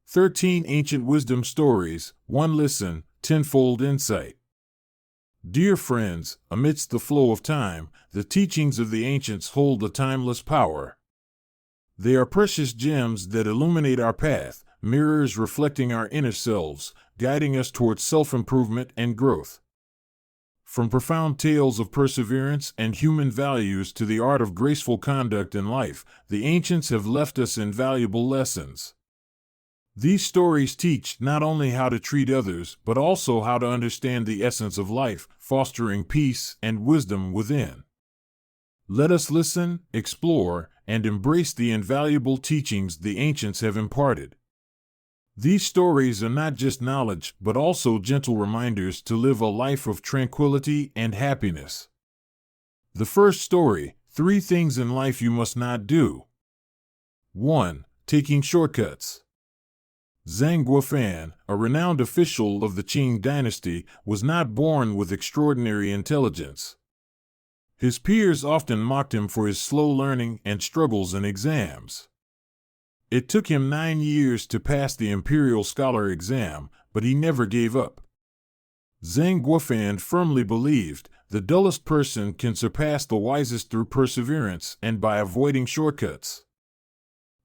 13 Ancient Wisdom Stories, 1 Listen, Tenfold Insight. Dear friends, amidst the flow of time, the teachings of the ancients hold a timeless power. They are precious gems that illuminate our path, mirrors reflecting our inner selves, guiding us towards self-improvement and growth. From profound tales of perseverance and human values to the art of graceful conduct in life, the ancients have left us invaluable lessons. These stories teach not only how to treat others, but also how to understand the essence of life, fostering peace and wisdom within. Let us listen, explore, and embrace the invaluable teachings the ancients have imparted. These stories are not just knowledge, but also gentle reminders to live a life of tranquility and happiness. The first story: 3 things in life you must not do. 1. Taking shortcuts. Zhang Guofan, a renowned official of the Qing dynasty, was not born with extraordinary intelligence. His peers often mocked him for his slow learning and struggles in exams. It took him 9 years to pass the Imperial Scholar exam, but he never gave up. Zhang Guofan firmly believed the dullest person can surpass the wisest through perseverance and by avoiding shortcuts.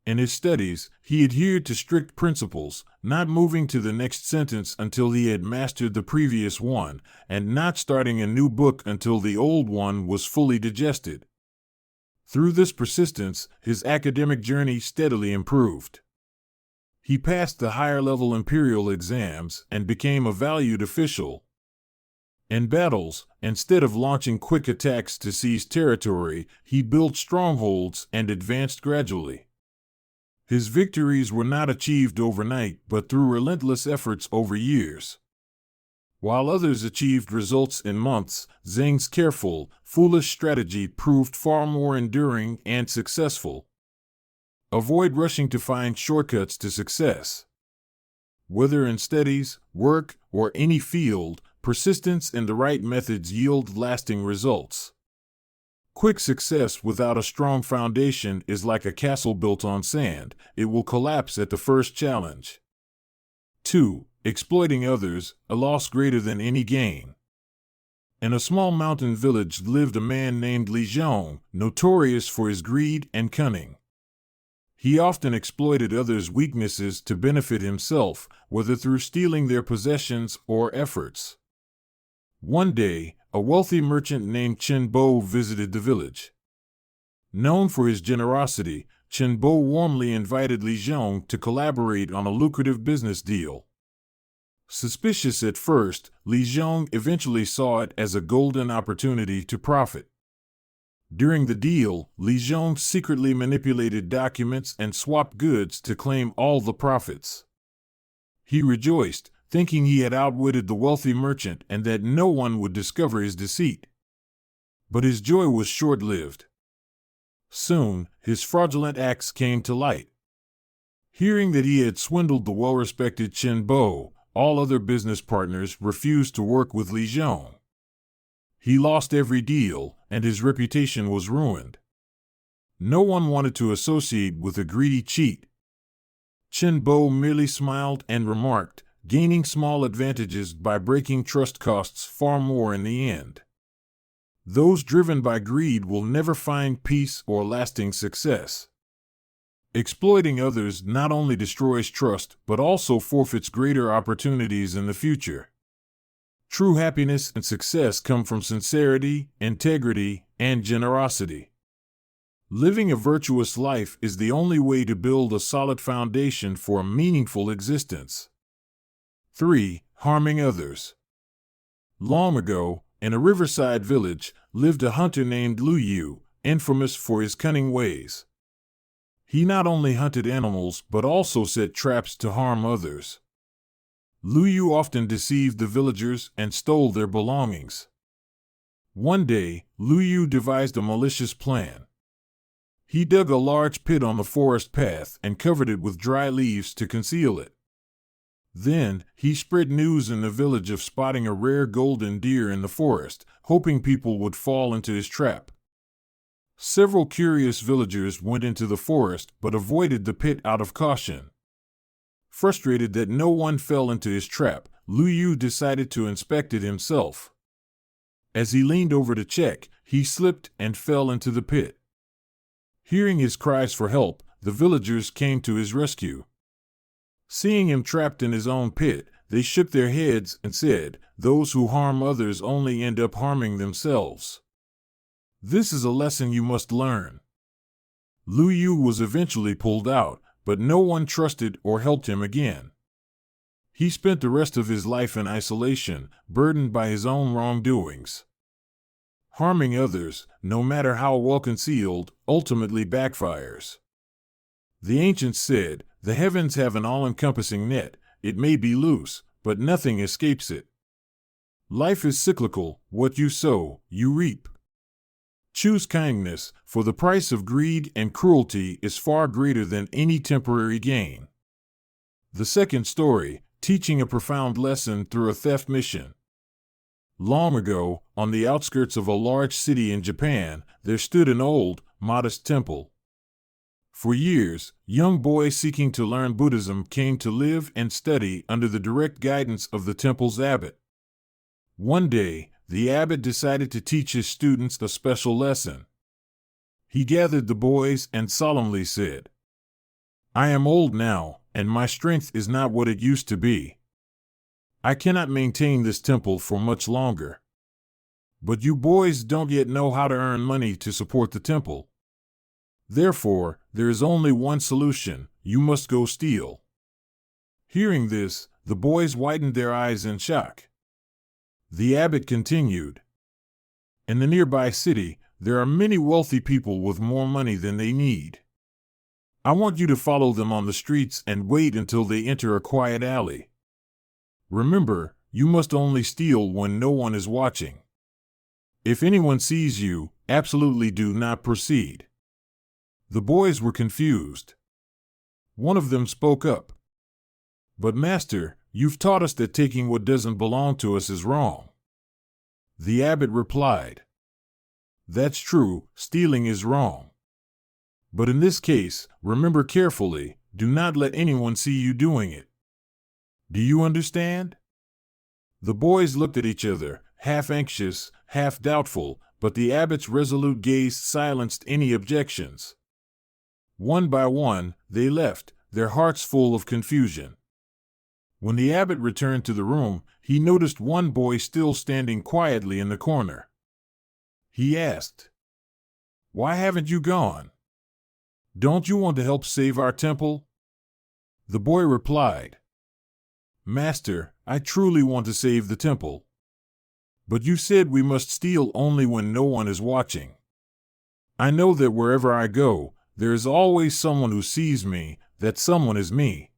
In his studies, he adhered to strict principles, not moving to the next sentence until he had mastered the previous one, and not starting a new book until the old one was fully digested. Through this persistence, his academic journey steadily improved. He passed the higher-level imperial exams and became a valued official. In battles, instead of launching quick attacks to seize territory, he built strongholds and advanced gradually. His victories were not achieved overnight, but through relentless efforts over years. While others achieved results in months, Zhang's careful, foolish strategy proved far more enduring and successful. Avoid rushing to find shortcuts to success. Whether in studies, work, or any field, persistence in the right methods yield lasting results. Quick success without a strong foundation is like a castle built on sand. It will collapse at the first challenge. 2. Exploiting others, a loss greater than any gain. In a small mountain village lived a man named Li Zhong, notorious for his greed and cunning. He often exploited others' weaknesses to benefit himself, whether through stealing their possessions or efforts. One day, a wealthy merchant named Chen Bo visited the village. Known for his generosity, Chen Bo warmly invited Li Zhong to collaborate on a lucrative business deal. Suspicious at first, Li Zhong eventually saw it as a golden opportunity to profit. During the deal, Li Zhong secretly manipulated documents and swapped goods to claim all the profits. He rejoiced, thinking he had outwitted the wealthy merchant and that no one would discover his deceit. But his joy was short-lived. Soon, his fraudulent acts came to light. Hearing that he had swindled the well-respected Chen Bo, all other business partners refused to work with Li Zhong. He lost every deal, and his reputation was ruined. No one wanted to associate with a greedy cheat. Chen Bo merely smiled and remarked, gaining small advantages by breaking trust costs far more in the end. Those driven by greed will never find peace or lasting success. Exploiting others not only destroys trust, but also forfeits greater opportunities in the future. True happiness and success come from sincerity, integrity, and generosity. Living a virtuous life is the only way to build a solid foundation for a meaningful existence. 3. Harming others. Long ago, in a riverside village, lived a hunter named Lu Yu, infamous for his cunning ways. He not only hunted animals but also set traps to harm others. Lu Yu often deceived the villagers and stole their belongings. One day, Lu Yu devised a malicious plan. He dug a large pit on the forest path and covered it with dry leaves to conceal it. Then, he spread news in the village of spotting a rare golden deer in the forest, hoping people would fall into his trap. Several curious villagers went into the forest but avoided the pit out of caution. Frustrated that no one fell into his trap, Lu Yu decided to inspect it himself. As he leaned over to check, he slipped and fell into the pit. Hearing his cries for help, the villagers came to his rescue. Seeing him trapped in his own pit, they shook their heads and said, "Those who harm others only end up harming themselves. This is a lesson you must learn." Lu Yu was eventually pulled out, but no one trusted or helped him again. He spent the rest of his life in isolation, burdened by his own wrongdoings. Harming others, no matter how well concealed, ultimately backfires. The ancients said, "The heavens have an all-encompassing net. It may be loose, but nothing escapes it." Life is cyclical. What you sow, you reap. Choose kindness, for the price of greed and cruelty is far greater than any temporary gain. The second story, teaching a profound lesson through a theft mission. Long ago, on the outskirts of a large city in Japan, there stood an old, modest temple. For years, young boys seeking to learn Buddhism came to live and study under the direct guidance of the temple's abbot. One day, the abbot decided to teach his students a special lesson. He gathered the boys and solemnly said, "I am old now, and my strength is not what it used to be. I cannot maintain this temple for much longer. But you boys don't yet know how to earn money to support the temple. Therefore, there is only one solution: you must go steal." Hearing this, the boys widened their eyes in shock. The abbot continued, "In the nearby city, there are many wealthy people with more money than they need. I want you to follow them on the streets and wait until they enter a quiet alley. Remember, you must only steal when no one is watching. If anyone sees you, absolutely do not proceed." The boys were confused. One of them spoke up. "But Master, you've taught us that taking what doesn't belong to us is wrong." The abbot replied, "That's true, stealing is wrong. But in this case, remember carefully, do not let anyone see you doing it. Do you understand?" The boys looked at each other, half anxious, half doubtful, but the abbot's resolute gaze silenced any objections. One by one, they left, their hearts full of confusion. When the abbot returned to the room, he noticed one boy still standing quietly in the corner. He asked, "Why haven't you gone? Don't you want to help save our temple?" The boy replied, "Master, I truly want to save the temple. But you said we must steal only when no one is watching. I know that wherever I go, there is always someone who sees me, that someone is me."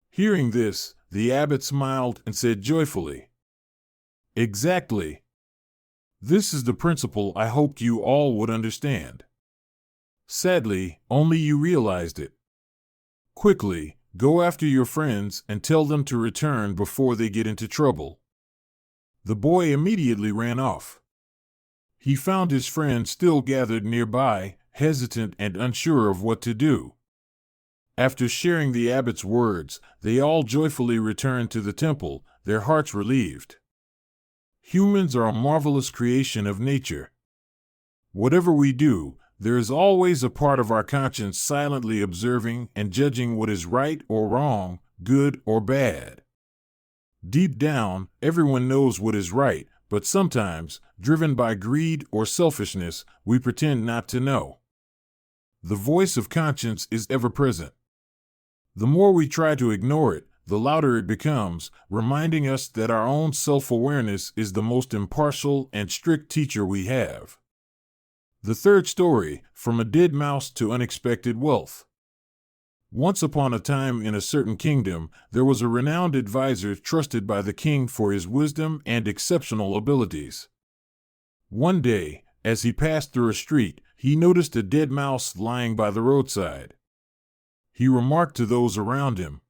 Hearing this, the abbot smiled and said joyfully, "Exactly. This is the principle I hoped you all would understand. Sadly, only you realized it. Quickly, go after your friends and tell them to return before they get into trouble." The boy immediately ran off. He found his friends still gathered nearby, hesitant and unsure of what to do. After sharing the abbot's words, they all joyfully returned to the temple, their hearts relieved. Humans are a marvelous creation of nature. Whatever we do, there is always a part of our conscience silently observing and judging what is right or wrong, good or bad. Deep down, everyone knows what is right, but sometimes, driven by greed or selfishness, we pretend not to know. The voice of conscience is ever present. The more we try to ignore it, the louder it becomes, reminding us that our own self-awareness is the most impartial and strict teacher we have. The third story, from a dead mouse to unexpected wealth. Once upon a time in a certain kingdom, there was a renowned advisor trusted by the king for his wisdom and exceptional abilities. One day, as he passed through a street, he noticed a dead mouse lying by the roadside. He remarked to those around him,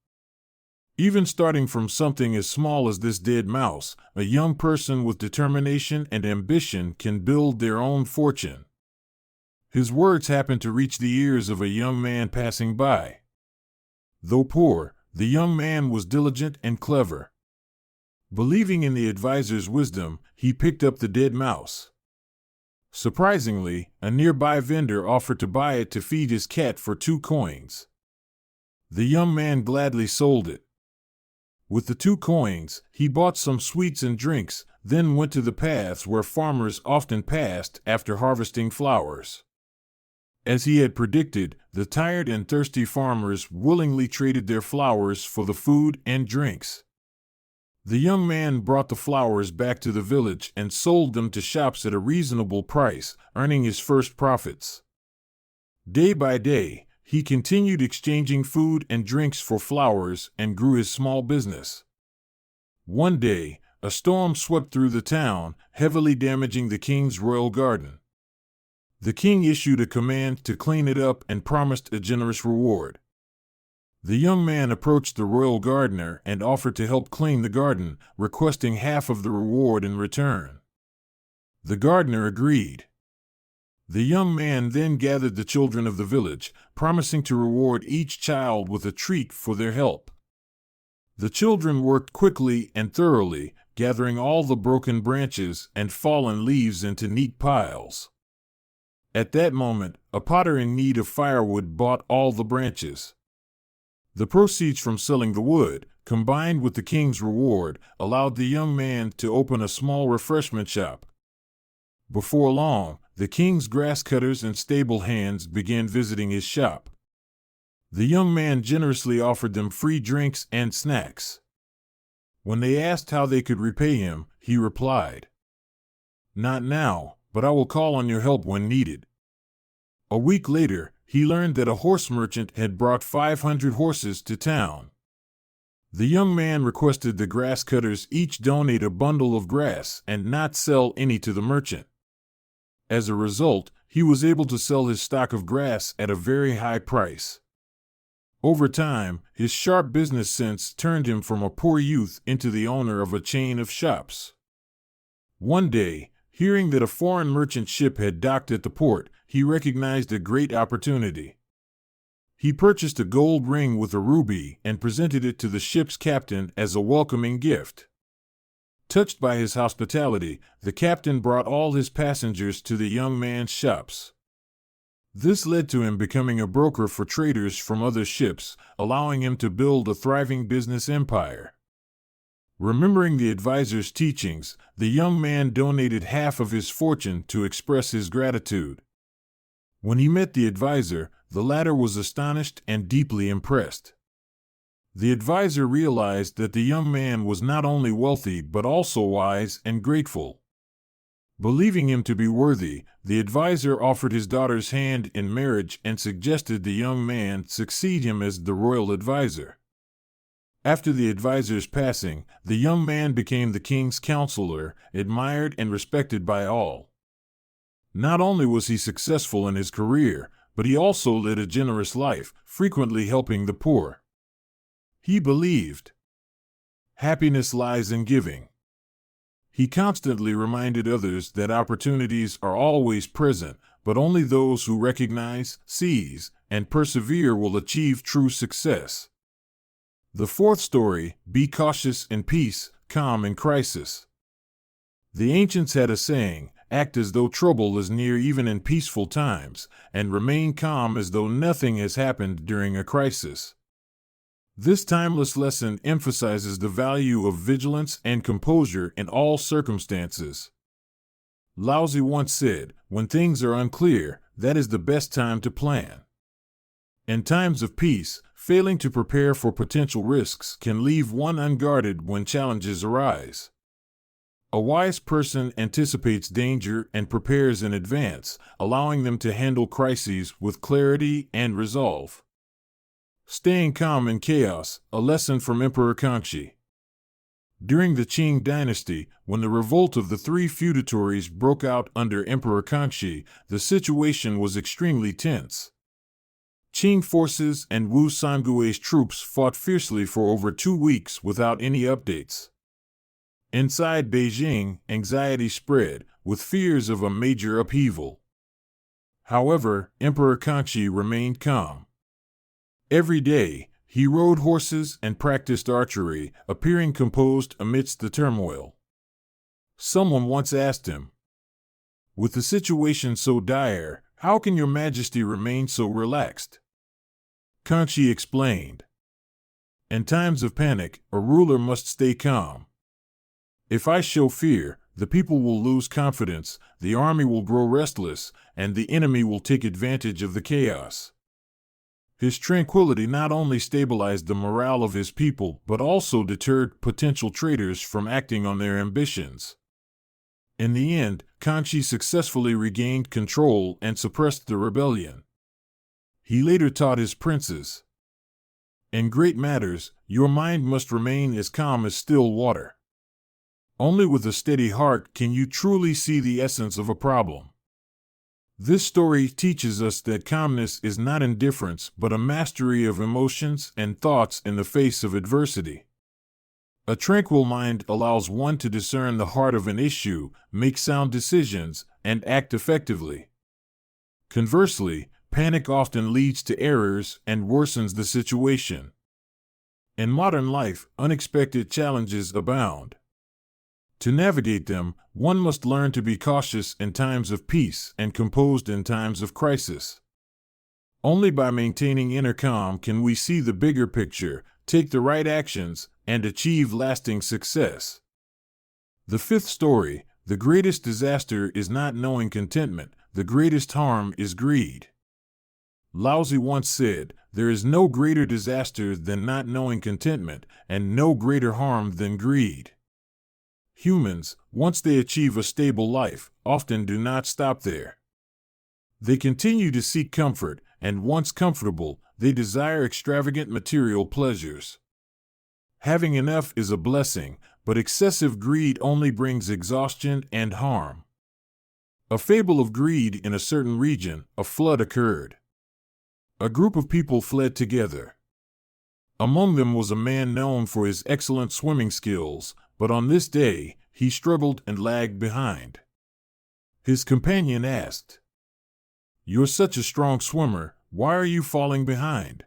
"Even starting from something as small as this dead mouse, a young person with determination and ambition can build their own fortune." His words happened to reach the ears of a young man passing by. Though poor, The young man was diligent and clever. Believing in the advisor's wisdom, he picked up the dead mouse. Surprisingly, a nearby vendor offered to buy it to feed his cat for 2 coins. The young man gladly sold it. With the 2 coins, he bought some sweets and drinks, then went to the paths where farmers often passed after harvesting flowers. As he had predicted, the tired and thirsty farmers willingly traded their flowers for the food and drinks. The young man brought the flowers back to the village and sold them to shops at a reasonable price, earning his first profits. Day by day, he continued exchanging food and drinks for flowers and grew his small business. One day, a storm swept through the town, heavily damaging the king's royal garden. The king issued a command to clean it up and promised a generous reward. The young man approached the royal gardener and offered to help clean the garden, requesting half of the reward in return. The gardener agreed. The young man then gathered the children of the village, promising to reward each child with a treat for their help. The children worked quickly and thoroughly, gathering all the broken branches and fallen leaves into neat piles. At that moment, a potter in need of firewood bought all the branches. The proceeds from selling the wood, combined with the king's reward, allowed the young man to open a small refreshment shop. Before long, the king's grass cutters and stable hands began visiting his shop. The young man generously offered them free drinks and snacks. When they asked how they could repay him, he replied, "Not now, but I will call on your help when needed." A week later, he learned that a horse merchant had brought 500 horses to town. The young man requested the grass cutters each donate a bundle of grass and not sell any to the merchant. As a result, he was able to sell his stock of grass at a very high price. Over time, his sharp business sense turned him from a poor youth into the owner of a chain of shops. One day, hearing that a foreign merchant ship had docked at the port, he recognized a great opportunity. He purchased a gold ring with a ruby and presented it to the ship's captain as a welcoming gift. Touched by his hospitality, the captain brought all his passengers to the young man's shops. This led to him becoming a broker for traders from other ships, allowing him to build a thriving business empire. Remembering the advisor's teachings, the young man donated half of his fortune to express his gratitude. When he met the advisor, the latter was astonished and deeply impressed. The advisor realized that the young man was not only wealthy but also wise and grateful. Believing him to be worthy, the advisor offered his daughter's hand in marriage and suggested the young man succeed him as the royal advisor. After the advisor's passing, the young man became the king's counselor, admired and respected by all. Not only was he successful in his career, but he also led a generous life, frequently helping the poor. He believed happiness lies in giving. He constantly reminded others that opportunities are always present, but only those who recognize, seize, and persevere will achieve true success. The fourth story, be cautious in peace, calm in crisis. The ancients had a saying, act as though trouble is near even in peaceful times, and remain calm as though nothing has happened during a crisis. This timeless lesson emphasizes the value of vigilance and composure in all circumstances. Laozi once said, when things are unclear, that is the best time to plan. In times of peace, failing to prepare for potential risks can leave one unguarded when challenges arise. A wise person anticipates danger and prepares in advance, allowing them to handle crises with clarity and resolve. Staying calm in chaos, a lesson from Emperor Kangxi. During the Qing dynasty, when the revolt of the 3 feudatories broke out under Emperor Kangxi, the situation was extremely tense. Qing forces and Wu Sangui's troops fought fiercely for over 2 weeks without any updates. Inside Beijing, anxiety spread, with fears of a major upheaval. However, Emperor Kangxi remained calm. Every day, He rode horses and practiced archery, appearing composed amidst the turmoil. Someone once asked him, "With the situation so dire, how can your majesty remain so relaxed?" Kangxi explained, "In times of panic, a ruler must stay calm. If I show fear, the people will lose confidence, the army will grow restless, and the enemy will take advantage of the chaos." His tranquility not only stabilized the morale of his people, but also deterred potential traitors from acting on their ambitions. In the end, Kangxi successfully regained control and suppressed the rebellion. He later taught his princes, "In great matters, your mind must remain as calm as still water. Only with a steady heart can you truly see the essence of a problem." This story teaches us that calmness is not indifference, but a mastery of emotions and thoughts in the face of adversity. A tranquil mind allows one to discern the heart of an issue, make sound decisions, and act effectively. Conversely, panic often leads to errors and worsens the situation. In modern life, unexpected challenges abound. To navigate them, one must learn to be cautious in times of peace and composed in times of crisis. Only by maintaining inner calm can we see the bigger picture, take the right actions, and achieve lasting success. The fifth story: the greatest disaster is not knowing contentment, the greatest harm is greed. Laozi once said, "There is no greater disaster than not knowing contentment, and no greater harm than greed." Humans, once they achieve a stable life, often do not stop there. They continue to seek comfort, and once comfortable, they desire extravagant material pleasures. Having enough is a blessing, but excessive greed only brings exhaustion and harm. A fable of greed: in a certain region, a flood occurred. A group of people fled together. Among them was a man known for his excellent swimming skills, but on this day, he struggled and lagged behind. His companion asked, "You're such a strong swimmer, why are you falling behind?"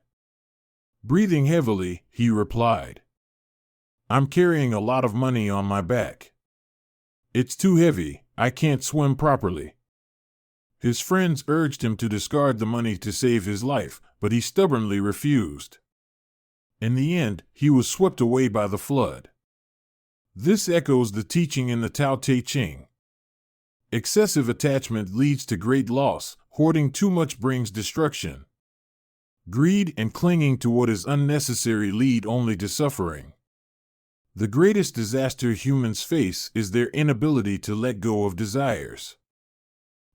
Breathing heavily, he replied, "I'm carrying a lot of money on my back. It's too heavy, I can't swim properly." His friends urged him to discard the money to save his life, but he stubbornly refused. In the end, he was swept away by the flood. This echoes the teaching in the Tao Te Ching. Excessive attachment leads to great loss, hoarding too much brings destruction. Greed and clinging to what is unnecessary lead only to suffering. The greatest disaster humans face is their inability to let go of desires.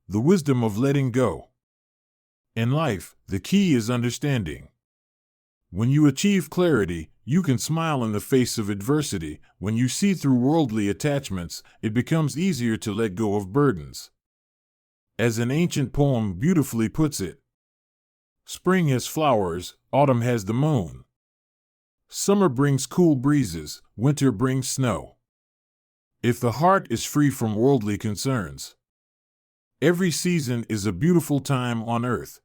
The wisdom of letting go. In life, the key is understanding. When you achieve clarity, you can smile in the face of adversity. When you see through worldly attachments, it becomes easier to let go of burdens. As an ancient poem beautifully puts it, "Spring has flowers, autumn has the moon. Summer brings cool breezes, winter brings snow." If the heart is free from worldly concerns, every season is a beautiful time on earth.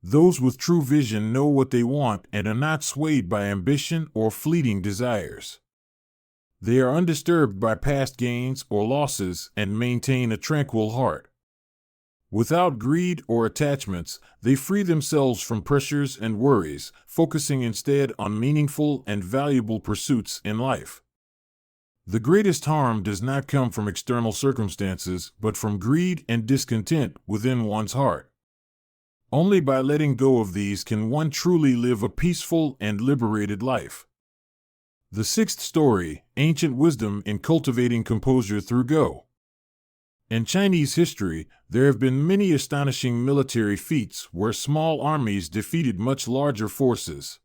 Those with true vision know what they want and are not swayed by ambition or fleeting desires. They are undisturbed by past gains or losses and maintain a tranquil heart. Without greed or attachments, they free themselves from pressures and worries, focusing instead on meaningful and valuable pursuits in life. The greatest harm does not come from external circumstances, but from greed and discontent within one's heart. Only by letting go of these can one truly live a peaceful and liberated life. The sixth story: ancient wisdom in cultivating composure through Go. In Chinese history, there have been many astonishing military feats where small armies defeated much larger forces.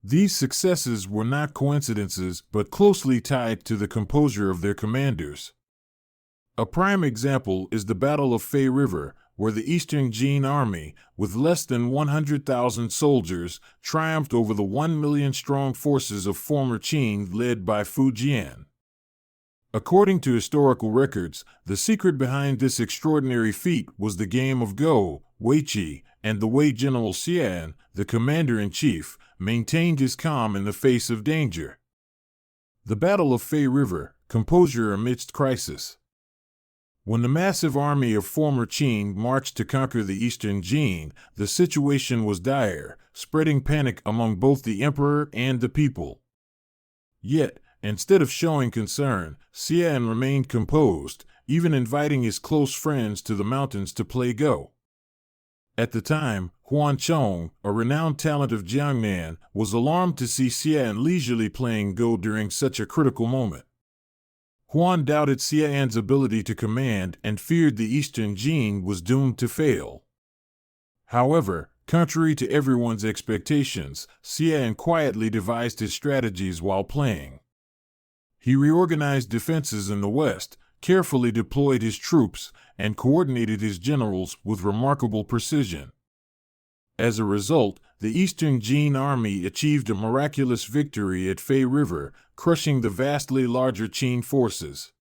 These successes were not coincidences but closely tied to the composure of their commanders. A prime example is the Battle of Fei River, where the Eastern Jin Army, with less than 100,000 soldiers, triumphed over the 1 million strong forces of former Qin led by Fu Jian. According to historical records, the secret behind this extraordinary feat was the game of Go, Wei Qi, and the Wei General Xian, the commander-in-chief, maintained his calm in the face of danger. The Battle of Fei River, composure amidst crisis. When the massive army of former Qin marched to conquer the eastern Jin, the situation was dire, spreading panic among both the emperor and the people. Yet, instead of showing concern, Xian remained composed, even inviting his close friends to the mountains to play Go. At the time, Huan Chong, a renowned talent of Jiangnan, was alarmed to see Xian leisurely playing Go during such a critical moment. Huan doubted Xian's ability to command and feared the eastern Jin was doomed to fail. However, contrary to everyone's expectations, Xian quietly devised his strategies while playing. He reorganized defenses in the west, carefully deployed his troops, and coordinated his generals with remarkable precision. As a result, the Eastern Jin army achieved a miraculous victory at Fei River, crushing the vastly larger Qin forces.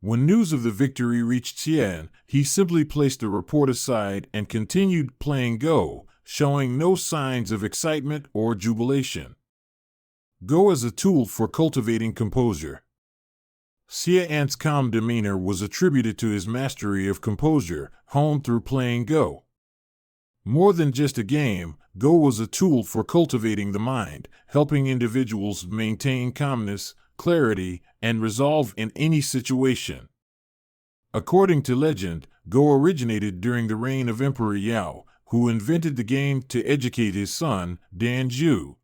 When news of the victory reached Xian, he simply placed the report aside and continued playing Go, showing no signs of excitement or jubilation. Go as a tool for cultivating composure. Xian's calm demeanor was attributed to his mastery of composure, honed through playing Go. More than just a game, Go was a tool for cultivating the mind, helping individuals maintain calmness, clarity, and resolve in any situation. According to legend, Go originated during the reign of Emperor Yao, who invented the game to educate his son, Danju.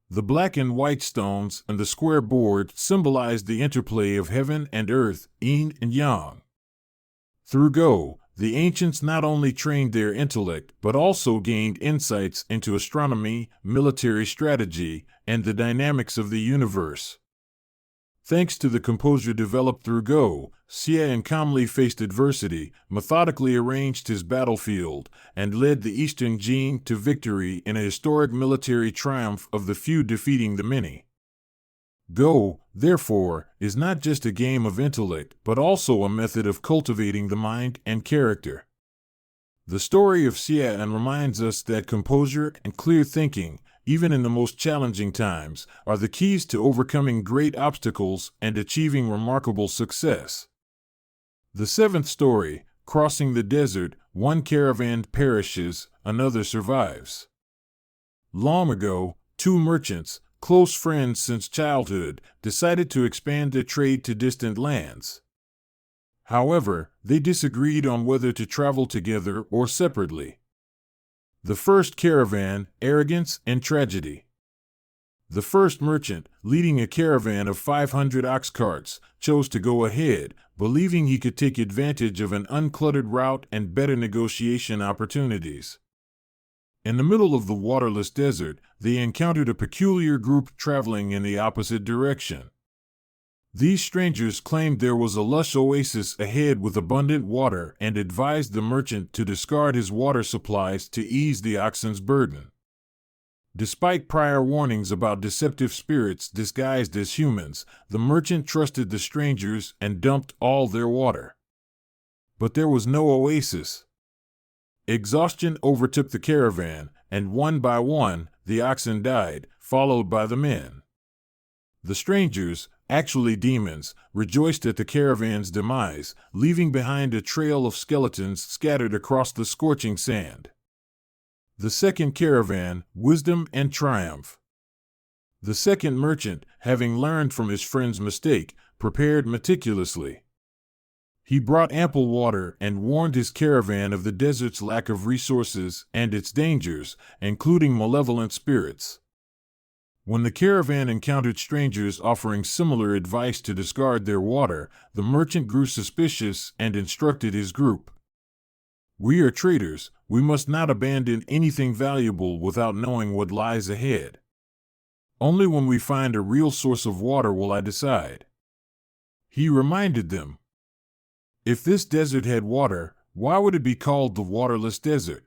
The black and white stones and the square board symbolized the interplay of heaven and earth, yin and yang. Through Go, the ancients not only trained their intellect but also gained insights into astronomy, military strategy, and the dynamics of the universe. Thanks to the composure developed through Go, Xian calmly faced adversity, methodically arranged his battlefield, and led the Eastern Jin to victory in a historic military triumph of the few defeating the many. Go, therefore, is not just a game of intellect but also a method of cultivating the mind and character. The story of Xian reminds us that composure and clear thinking, even in the most challenging times, are the keys to overcoming great obstacles and achieving remarkable success. The seventh story, crossing the desert, one caravan perishes, another survives. Long ago, two merchants, close friends since childhood, decided to expand their trade to distant lands. However, they disagreed on whether to travel together or separately. The first caravan, arrogance and tragedy. The first merchant, leading a caravan of 500 ox carts, chose to go ahead, believing he could take advantage of an uncluttered route and better negotiation opportunities. In the middle of the waterless desert, they encountered a peculiar group traveling in the opposite direction. These strangers claimed there was a lush oasis ahead with abundant water and advised the merchant to discard his water supplies to ease the oxen's burden. Despite prior warnings about deceptive spirits disguised as humans, the merchant trusted the strangers and dumped all their water. But there was no oasis. Exhaustion overtook the caravan, and one by one, the oxen died, followed by the men. The strangers, actually demons, rejoiced at the caravan's demise, leaving behind a trail of skeletons scattered across the scorching sand. The second caravan, wisdom and triumph. The second merchant, having learned from his friend's mistake, prepared meticulously. He brought ample water and warned his caravan of the desert's lack of resources and its dangers, including malevolent spirits. When the caravan encountered strangers offering similar advice to discard their water, the merchant grew suspicious and instructed his group. "We are traders, we must not abandon anything valuable without knowing what lies ahead. Only when we find a real source of water will I decide." He reminded them, "If this desert had water, why would it be called the waterless desert?"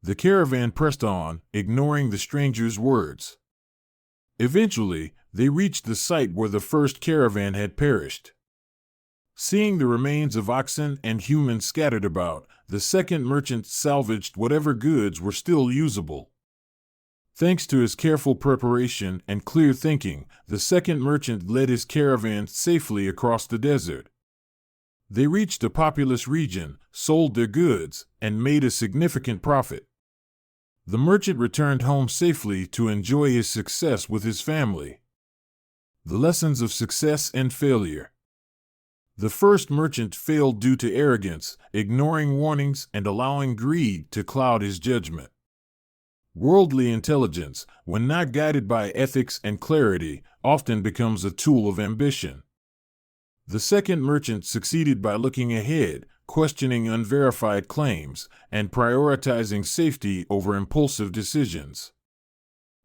The caravan pressed on, ignoring the stranger's words. Eventually, they reached the site where the first caravan had perished. Seeing the remains of oxen and humans scattered about, the second merchant salvaged whatever goods were still usable. Thanks to his careful preparation and clear thinking, the second merchant led his caravan safely across the desert. They reached a populous region, sold their goods, and made a significant profit. The merchant returned home safely to enjoy his success with his family. The lessons of success and failure. The first merchant failed due to arrogance, ignoring warnings and allowing greed to cloud his judgment. Worldly intelligence, when not guided by ethics and clarity, often becomes a tool of ambition. The second merchant succeeded by looking ahead, questioning unverified claims, and prioritizing safety over impulsive decisions.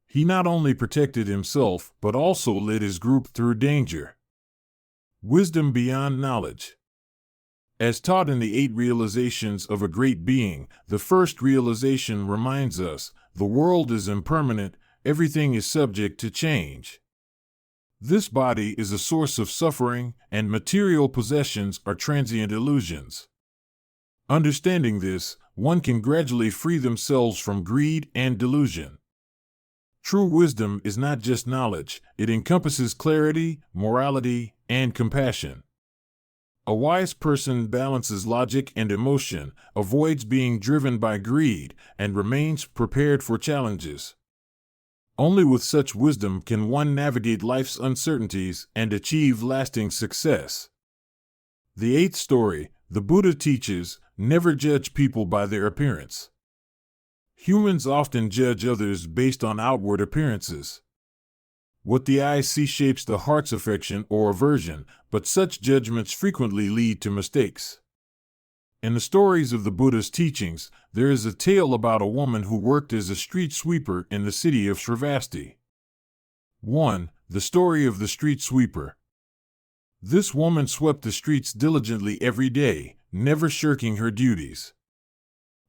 He not only protected himself, but also led his group through danger. Wisdom beyond knowledge. As taught in the 8 realizations of a great being, the first realization reminds us, the world is impermanent, everything is subject to change. This body is a source of suffering, and material possessions are transient illusions. Understanding this, one can gradually free themselves from greed and delusion. True wisdom is not just knowledge, it encompasses clarity, morality, and compassion. A wise person balances logic and emotion, avoids being driven by greed, and remains prepared for challenges. Only with such wisdom can one navigate life's uncertainties and achieve lasting success. The 8th story, the Buddha teaches, never judge people by their appearance. Humans often judge others based on outward appearances. What the eye sees shapes the heart's affection or aversion, but such judgments frequently lead to mistakes. In the stories of the Buddha's teachings, there is a tale about a woman who worked as a street sweeper in the city of Shravasti. 1. The story of the street sweeper. This woman swept the streets diligently every day, never shirking her duties.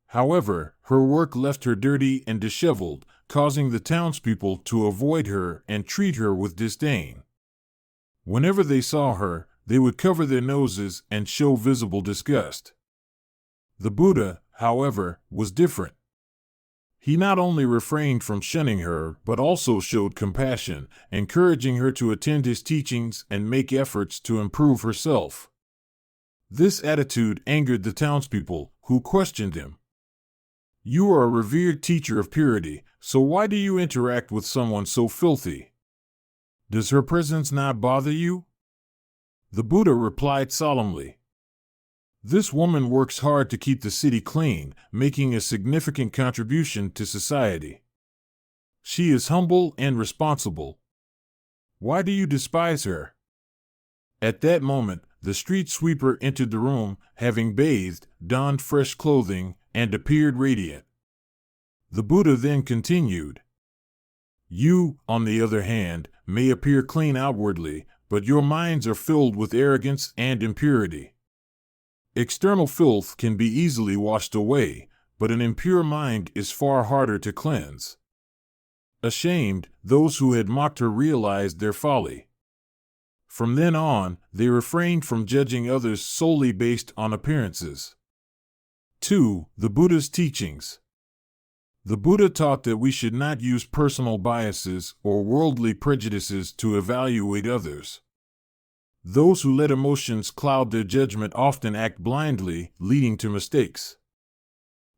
However, her work left her dirty and disheveled, causing the townspeople to avoid her and treat her with disdain. Whenever they saw her, they would cover their noses and show visible disgust. The Buddha, however, was different. He not only refrained from shunning her, but also showed compassion, encouraging her to attend his teachings and make efforts to improve herself. This attitude angered the townspeople, who questioned him. You are a revered teacher of purity, so why do you interact with someone so filthy? Does her presence not bother you? The Buddha replied solemnly. This woman works hard to keep the city clean, making a significant contribution to society. She is humble and responsible. Why do you despise her? At that moment, the street sweeper entered the room, having bathed, donned fresh clothing, and appeared radiant. The Buddha then continued, You, on the other hand, may appear clean outwardly, but your minds are filled with arrogance and impurity. External filth can be easily washed away, but an impure mind is far harder to cleanse. Ashamed, those who had mocked her realized their folly. From then on, they refrained from judging others solely based on appearances. 2. The Buddha's teachings. The Buddha taught that we should not use personal biases or worldly prejudices to evaluate others. Those who let emotions cloud their judgment often act blindly, leading to mistakes.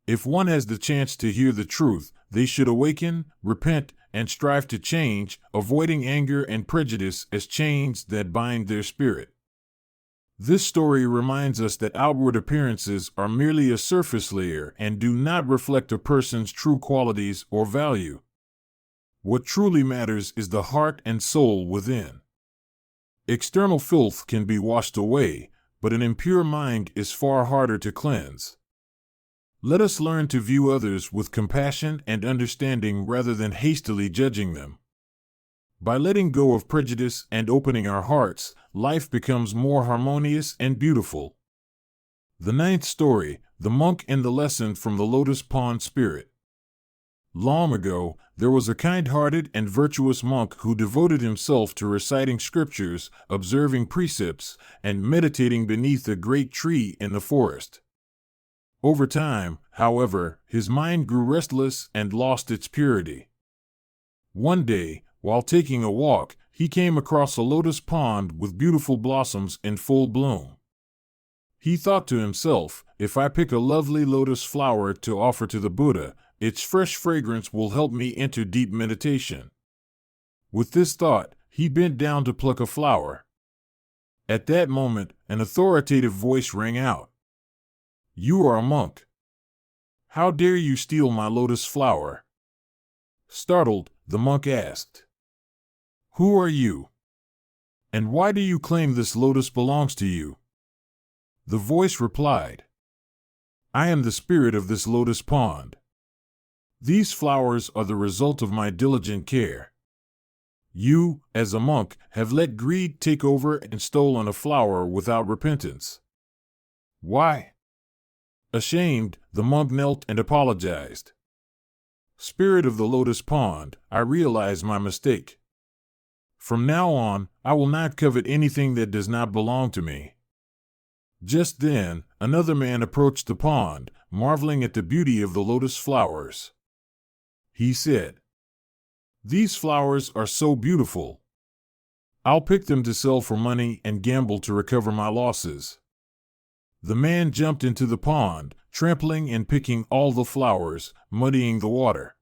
If one has the chance to hear the truth, they should awaken, repent, and strive to change, avoiding anger and prejudice as chains that bind their spirit. This story reminds us that outward appearances are merely a surface layer and do not reflect a person's true qualities or value. What truly matters is the heart and soul within. External filth can be washed away, but an impure mind is far harder to cleanse. Let us learn to view others with compassion and understanding rather than hastily judging them. By letting go of prejudice and opening our hearts, life becomes more harmonious and beautiful. The 9th story, the monk and the lesson from the lotus pond spirit. Long ago, there was a kind-hearted and virtuous monk who devoted himself to reciting scriptures, observing precepts, and meditating beneath a great tree in the forest. Over time, however, his mind grew restless and lost its purity. One day, while taking a walk, he came across a lotus pond with beautiful blossoms in full bloom. He thought to himself, if I pick a lovely lotus flower to offer to the Buddha, its fresh fragrance will help me enter deep meditation. With this thought, he bent down to pluck a flower. At that moment, an authoritative voice rang out. "You are a monk. How dare you steal my lotus flower?" Startled, the monk asked, "Who are you? And why do you claim this lotus belongs to you?" The voice replied, "I am the spirit of this lotus pond. These flowers are the result of my diligent care. You, as a monk, have let greed take over and stolen a flower without repentance. Why?" Ashamed, the monk knelt and apologized. "Spirit of the lotus pond, I realize my mistake. From now on, I will not covet anything that does not belong to me." Just then, another man approached the pond, marveling at the beauty of the lotus flowers. He said, "These flowers are so beautiful. I'll pick them to sell for money and gamble to recover my losses." The man jumped into the pond, trampling and picking all the flowers, muddying the water.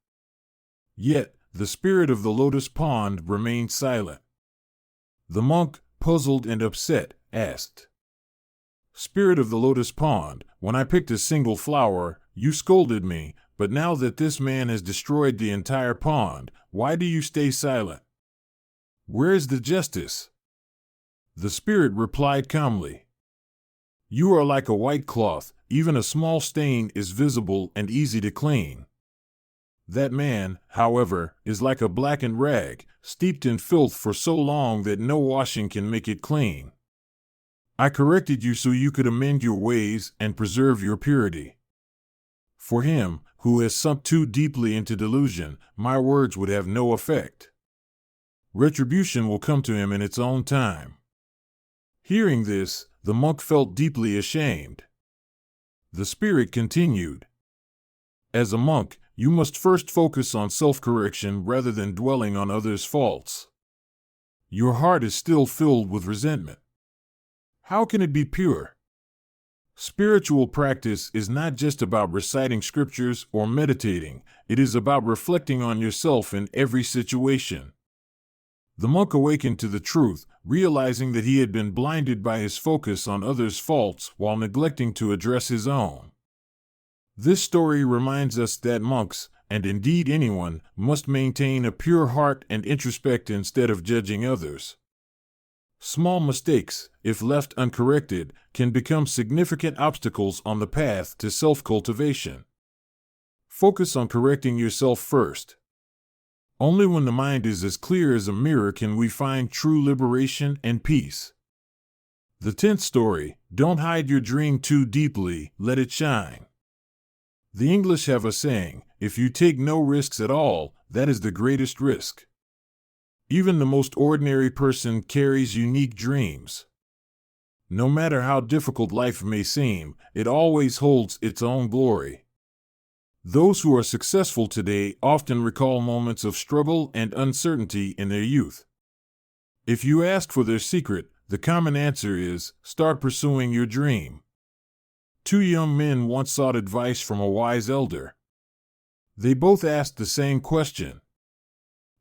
Yet, the spirit of the lotus pond remained silent. The monk, puzzled and upset, asked, "Spirit of the lotus pond, when I picked a single flower, you scolded me, but now that this man has destroyed the entire pond, why do you stay silent? Where is the justice?" The spirit replied calmly, "You are like a white cloth, even a small stain is visible and easy to clean. That man, however, is like a blackened rag, steeped in filth for so long that no washing can make it clean. I corrected you so you could amend your ways and preserve your purity. For him, who has sunk too deeply into delusion, my words would have no effect. Retribution will come to him in its own time." Hearing this, the monk felt deeply ashamed. The spirit continued, "As a monk, you must first focus on self-correction rather than dwelling on others' faults. Your heart is still filled with resentment. How can it be pure? Spiritual practice is not just about reciting scriptures or meditating, it is about reflecting on yourself in every situation." The monk awakened to the truth, realizing that he had been blinded by his focus on others' faults while neglecting to address his own. This story reminds us that monks, and indeed anyone, must maintain a pure heart and introspect instead of judging others. Small mistakes, if left uncorrected, can become significant obstacles on the path to self-cultivation. Focus on correcting yourself first. Only when the mind is as clear as a mirror can we find true liberation and peace. The 10th story, don't hide your dream too deeply, let it shine. The English have a saying, if you take no risks at all, that is the greatest risk. Even the most ordinary person carries unique dreams. No matter how difficult life may seem, it always holds its own glory. Those who are successful today often recall moments of struggle and uncertainty in their youth. If you ask for their secret, the common answer is, start pursuing your dream. Two young men once sought advice from a wise elder. They both asked the same question.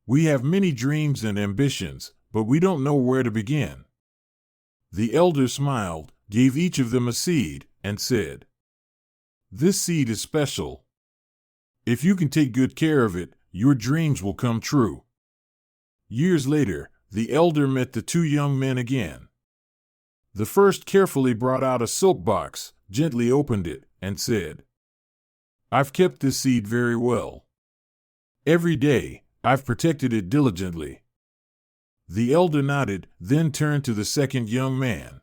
We have many dreams and ambitions, but we don't know where to begin. The elder smiled, gave each of them a seed, and said, "This seed is special. If you can take good care of it, your dreams will come true." Years later, the elder met the two young men again. The first carefully brought out a silk box, gently opened it, and said, "I've kept this seed very well. Every day, I've protected it diligently." The elder nodded, then turned to the second young man.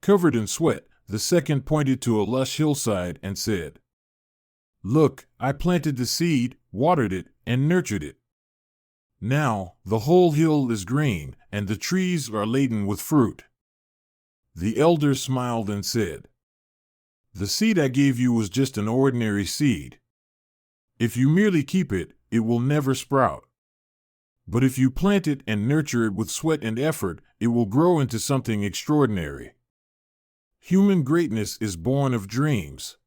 Covered in sweat, the second pointed to a lush hillside and said, Look, I planted the seed, watered it, and nurtured it. Now, the whole hill is green, and the trees are laden with fruit. The elder smiled and said, "The seed I gave you was just an ordinary seed. If you merely keep it, it will never sprout. But if you plant it and nurture it with sweat and effort, it will grow into something extraordinary. Human greatness is born of dreams.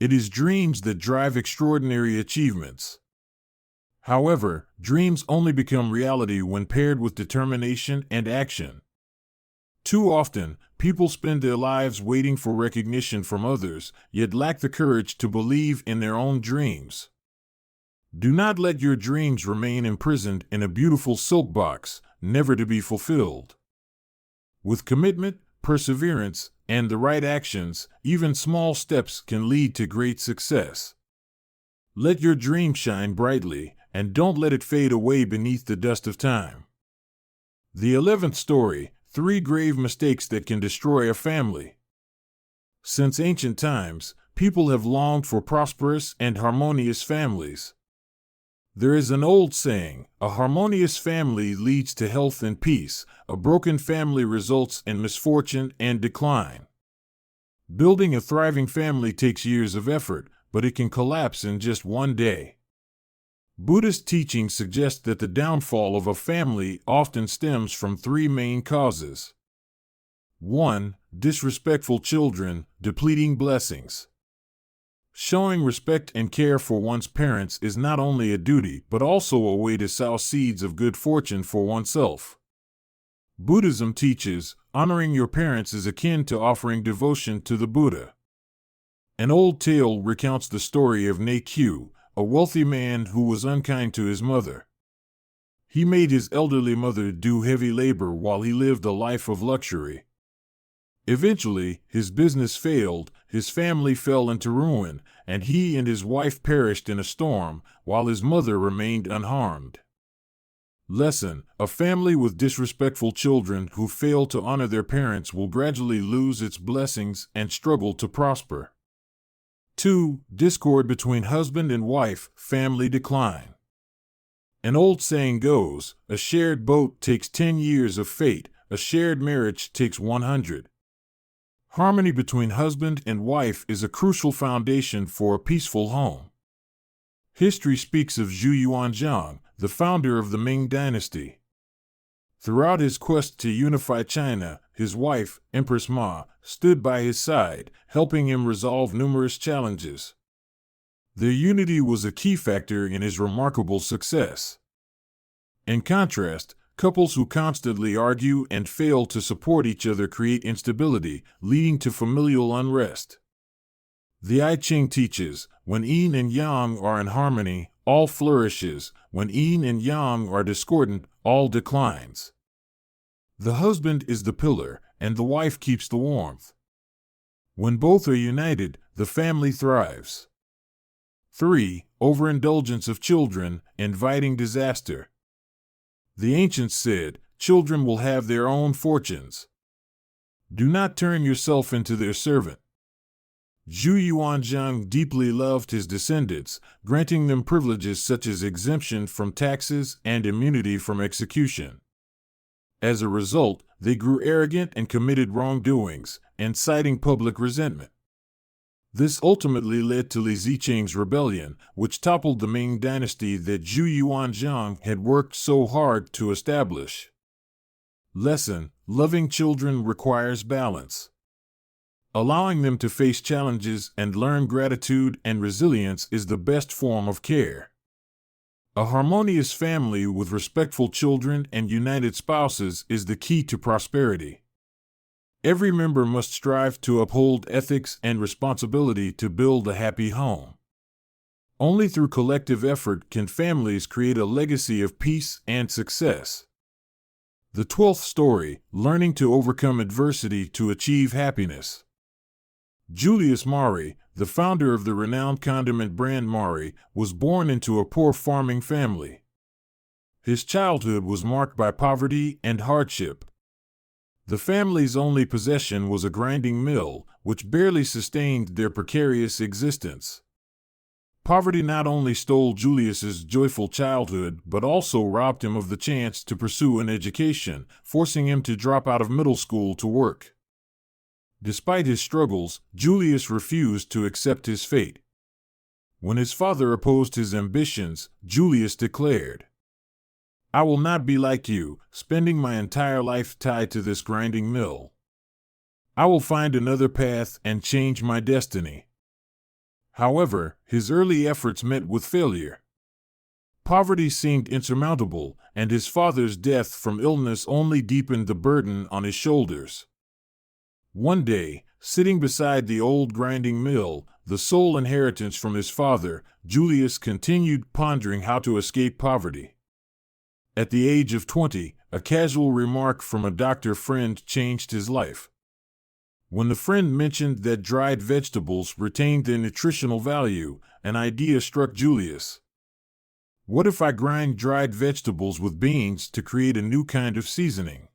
It is dreams that drive extraordinary achievements. However, dreams only become reality when paired with determination and action. Too often, people spend their lives waiting for recognition from others, yet lack the courage to believe in their own dreams. Do not let your dreams remain imprisoned in a beautiful silk box, never to be fulfilled. With commitment, perseverance, and the right actions, even small steps can lead to great success. Let your dream shine brightly, and don't let it fade away beneath the dust of time." The 11th story, 3 grave mistakes that can destroy a family. Since ancient times, people have longed for prosperous and harmonious families. There is an old saying, "A harmonious family leads to health and peace, a broken family results in misfortune and decline." Building a thriving family takes years of effort, but it can collapse in just one day. Buddhist teachings suggest that the downfall of a family often stems from 3 main causes. 1. Disrespectful children, depleting blessings. Showing respect and care for one's parents is not only a duty but also a way to sow seeds of good fortune for oneself. Buddhism teaches, honoring your parents is akin to offering devotion to the Buddha. An old tale recounts the story of Nakyu, a wealthy man who was unkind to his mother. He made his elderly mother do heavy labor while he lived a life of luxury. Eventually, his business failed, his family fell into ruin, and he and his wife perished in a storm, while his mother remained unharmed. Lesson: a family with disrespectful children who fail to honor their parents will gradually lose its blessings and struggle to prosper. 2. Discord between husband and wife, family decline. An old saying goes, "A shared boat takes 10 years of fate, a shared marriage takes 100. Harmony between husband and wife is a crucial foundation for a peaceful home. History speaks of Zhu Yuanzhang, the founder of the Ming Dynasty. Throughout his quest to unify China, his wife, Empress Ma, stood by his side, helping him resolve numerous challenges. Their unity was a key factor in his remarkable success. In contrast, couples who constantly argue and fail to support each other create instability, leading to familial unrest. The I Ching teaches, when yin and yang are in harmony, all flourishes. When yin and yang are discordant, all declines. The husband is the pillar, and the wife keeps the warmth. When both are united, the family thrives. 3. Overindulgence of children, inviting disaster. The ancients said, "Children will have their own fortunes. Do not turn yourself into their servant." Zhu Yuanzhang deeply loved his descendants, granting them privileges such as exemption from taxes and immunity from execution. As a result, they grew arrogant and committed wrongdoings, inciting public resentment. This ultimately led to Li Zicheng's rebellion, which toppled the Ming Dynasty that Zhu Yuanzhang had worked so hard to establish. Lesson: loving children requires balance. Allowing them to face challenges and learn gratitude and resilience is the best form of care. A harmonious family with respectful children and united spouses is the key to prosperity. Every member must strive to uphold ethics and responsibility to build a happy home. Only through collective effort can families create a legacy of peace and success. The 12th story, learning to overcome adversity to achieve happiness. Julius Maury, the founder of the renowned condiment brand Maury, was born into a poor farming family. His childhood was marked by poverty and hardship. The family's only possession was a grinding mill, which barely sustained their precarious existence. Poverty not only stole Julius's joyful childhood, but also robbed him of the chance to pursue an education, forcing him to drop out of middle school to work. Despite his struggles, Julius refused to accept his fate. When his father opposed his ambitions, Julius declared, "I will not be like you, spending my entire life tied to this grinding mill. I will find another path and change my destiny." However, his early efforts met with failure. Poverty seemed insurmountable, and his father's death from illness only deepened the burden on his shoulders. One day, sitting beside the old grinding mill, the sole inheritance from his father, Julius continued pondering how to escape poverty. At the age of 20, a casual remark from a doctor friend changed his life. When the friend mentioned that dried vegetables retained their nutritional value, an idea struck Julius. What if I grind dried vegetables with beans to create a new kind of seasoning?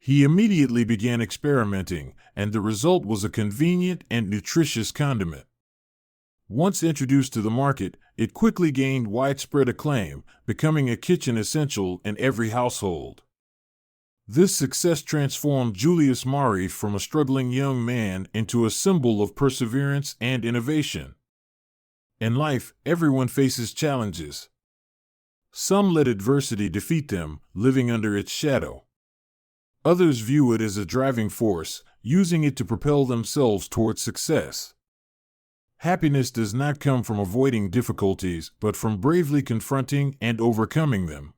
He immediately began experimenting, and the result was a convenient and nutritious condiment. Once introduced to the market, it quickly gained widespread acclaim, becoming a kitchen essential in every household. This success transformed Julius Maury from a struggling young man into a symbol of perseverance and innovation. In life, everyone faces challenges. Some let adversity defeat them, living under its shadow. Others view it as a driving force, using it to propel themselves toward success. Happiness does not come from avoiding difficulties, but from bravely confronting and overcoming them.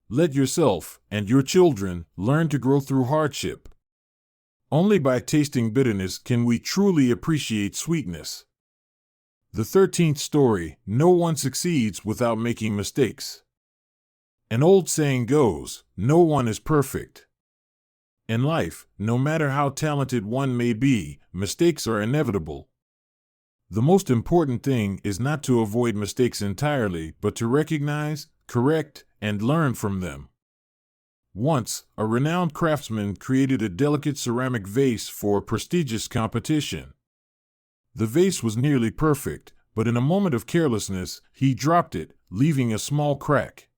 Let yourself and your children learn to grow through hardship. Only by tasting bitterness can we truly appreciate sweetness. The 13th story, no one succeeds without making mistakes. An old saying goes, no one is perfect. In life, no matter how talented one may be, mistakes are inevitable. The most important thing is not to avoid mistakes entirely, but to recognize, correct, and learn from them. Once, a renowned craftsman created a delicate ceramic vase for a prestigious competition. The vase was nearly perfect, but in a moment of carelessness, he dropped it, leaving a small crack.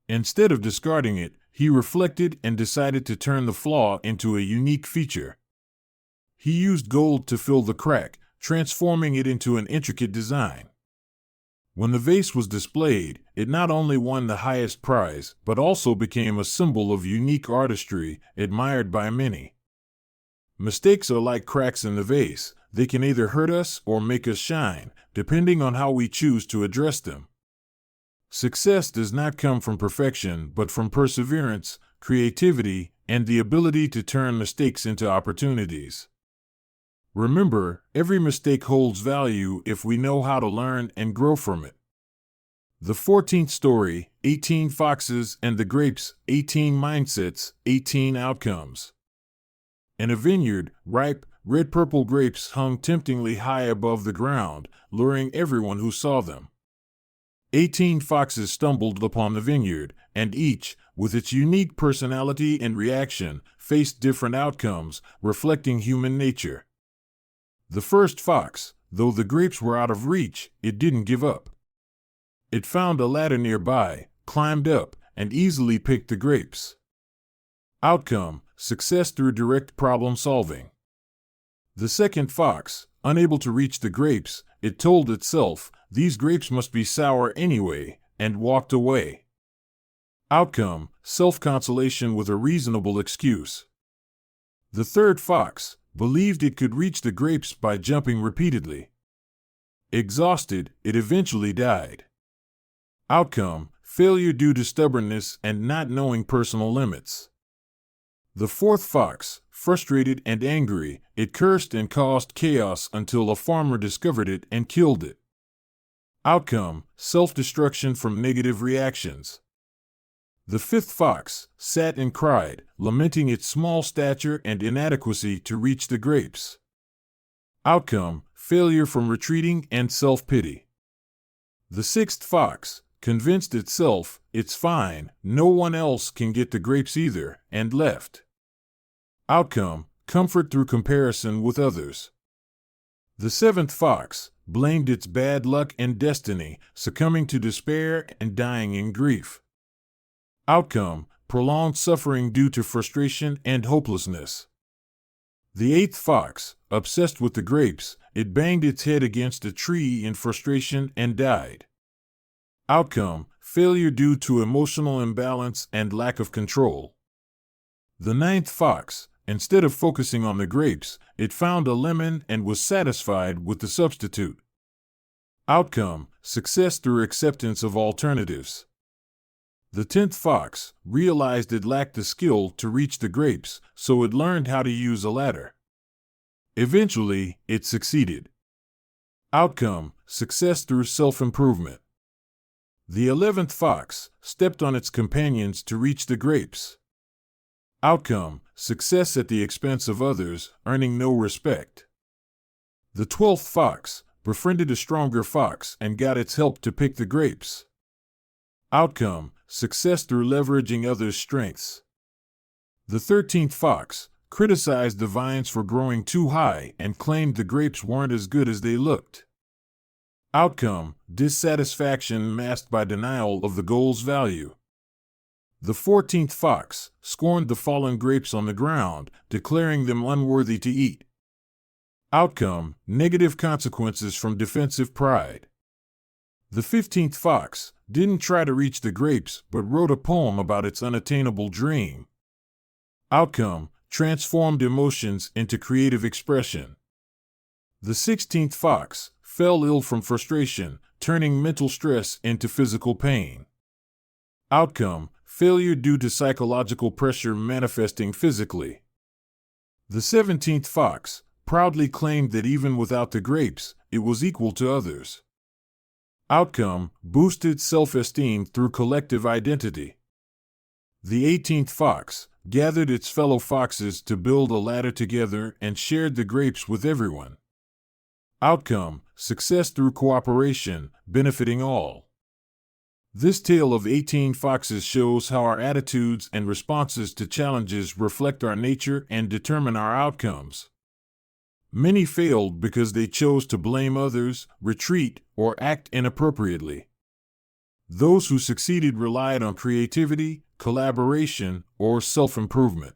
Instead of discarding it, he reflected and decided to turn the flaw into a unique feature. He used gold to fill the crack, transforming it into an intricate design. When the vase was displayed, it not only won the highest prize, but also became a symbol of unique artistry, admired by many. Mistakes are like cracks in the vase. They can either hurt us or make us shine, depending on how we choose to address them. Success does not come from perfection, but from perseverance, creativity, and the ability to turn mistakes into opportunities. Remember, every mistake holds value if we know how to learn and grow from it. The 14th story, 18 Foxes and the Grapes, 18 Mindsets, 18 Outcomes. In a vineyard, ripe, red-purple grapes hung temptingly high above the ground, luring everyone who saw them. 18 foxes stumbled upon the vineyard, and each, with its unique personality and reaction, faced different outcomes, reflecting human nature. The first fox, though the grapes were out of reach, it didn't give up. It found a ladder nearby, climbed up, and easily picked the grapes. Outcome: success through direct problem solving. The second fox, unable to reach the grapes, it told itself, "These grapes must be sour anyway," and walked away. Outcome: self-consolation with a reasonable excuse. The third fox believed it could reach the grapes by jumping repeatedly. Exhausted, it eventually died. Outcome: failure due to stubbornness and not knowing personal limits. The fourth fox, frustrated and angry, it cursed and caused chaos until a farmer discovered it and killed it. Outcome: self-destruction from negative reactions. The fifth fox sat and cried, lamenting its small stature and inadequacy to reach the grapes. Outcome: failure from retreating and self-pity. The sixth fox convinced itself, "It's fine, no one else can get the grapes either," and left. Outcome: comfort through comparison with others. The seventh fox blamed its bad luck and destiny, succumbing to despair and dying in grief. Outcome: prolonged suffering due to frustration and hopelessness. The eighth fox, obsessed with the grapes, it banged its head against a tree in frustration and died. Outcome: failure due to emotional imbalance and lack of control. The ninth fox, instead of focusing on the grapes, it found a lemon and was satisfied with the substitute. Outcome: success through acceptance of alternatives. The 10th fox realized it lacked the skill to reach the grapes, so it learned how to use a ladder. Eventually, it succeeded. Outcome: success through self-improvement. The 11th fox stepped on its companions to reach the grapes. Outcome: success at the expense of others, earning no respect. The 12th fox befriended a stronger fox and got its help to pick the grapes. Outcome: success through leveraging others' strengths. The 13th fox criticized the vines for growing too high and claimed the grapes weren't as good as they looked. Outcome: dissatisfaction masked by denial of the goal's value. The 14th fox scorned the fallen grapes on the ground, declaring them unworthy to eat. Outcome: negative consequences from defensive pride. The 15th fox didn't try to reach the grapes but wrote a poem about its unattainable dream. Outcome: transformed emotions into creative expression. The 16th fox fell ill from frustration, turning mental stress into physical pain. Outcome: failure due to psychological pressure manifesting physically. The 17th fox proudly claimed that even without the grapes, it was equal to others. Outcome: boosted self-esteem through collective identity. The 18th fox gathered its fellow foxes to build a ladder together and shared the grapes with everyone. Outcome: success through cooperation, benefiting all. This tale of 18 foxes shows how our attitudes and responses to challenges reflect our nature and determine our outcomes. Many failed because they chose to blame others, retreat, or act inappropriately. Those who succeeded relied on creativity, collaboration, or self-improvement.